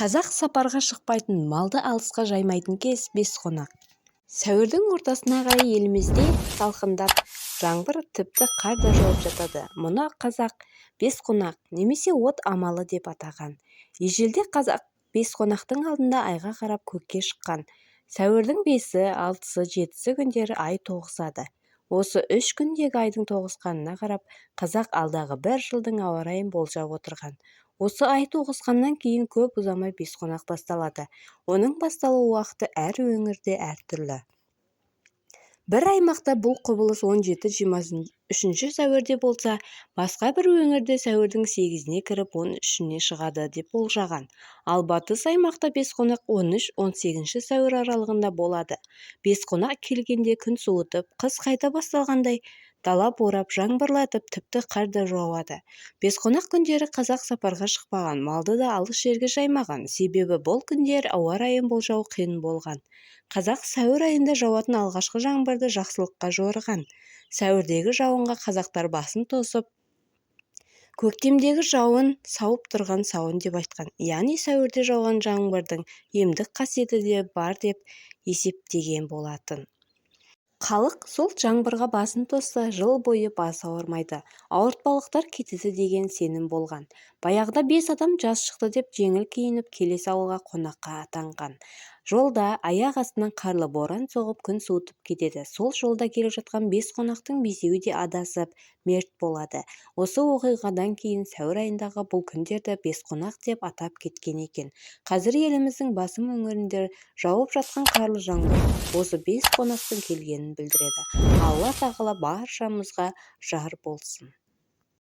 Қазақ сапарға шықпайтын, малды алысқа жаймайтын кез Бесқонақ. Сәуірдің ортасына қарай елімізде салқындап, жаңбыр тіпті қар да жауып жатады. Мұны қазақ Бесқонақ немесе от амалы деп атаған. Ежелде қазақ Бесқонақтың алдында айға қарап көкке шыққан. Сәуірдің 5-і, 6-сы, 7-сі күндері ай тоғысады. Осы 3 күндегі айдың тоғысқанына қарап, қазақ алдағы бір жылдың ауа райын болжап отырған. Осы ай тоғысқаннан кейін көп ұзамай Бесқонақ басталады. Оның басталу уақыты әр өңірде әртүрлі. Бір аймақта бұл құбылыс 17-23 сәуірде болса, басқа бір өңірде сәуірдің 8-іне кіріп 13-іне шығады деп болжаған. Ал батыс аймақта Бесқонақ 13-18 сәуір аралығында болады. Бесқонақ келгенде күн суытып, қыс қайта басталғандай, дала борап, жаңбырлатып, тіпті қар да жауады. Бесқонақ күндері қазақ сапарға шықпаған, малды да алыс жерге жаймаған. Себебі бұл күндер ауа райын болжау қиын болған. Қазақ сәуір айында жауатын алғашқы жаңбырды жақсылыққа жорыған. Сәуірдегі жауынға қазақтар басын тосып, көктемдегі жауын сауып тұрған сауын деп айтқан. Яғни сәуірде жауған жаңбырдың емдік қасиеті де бар деп есептеген болатын. Халық сол жаңбырға басын тосса, жыл бойы басы ауырмайды, ауыртпалықтар кетеді деген сенім болған. Баяғыда 5 адам жаз шықты деп жеңіл киініп келесі ауылға қонаққа аттанған. Жолда аяқ астынан қарлы боран соғып күн суытып кетеді. Сол жолда келе жатқан Бесқонақтың 5-еуі де адасып мерт болады. Осы оқиғадан кейін сәуір айындағы бұл күндерді Бесқонақ деп атап кеткен екен. Қазір еліміздің басым өңірінде жауып жатқан қарлы жаңбыр осы Бесқонақтың келгенін білдіреді. Алла тағала баршамызға жар болсын.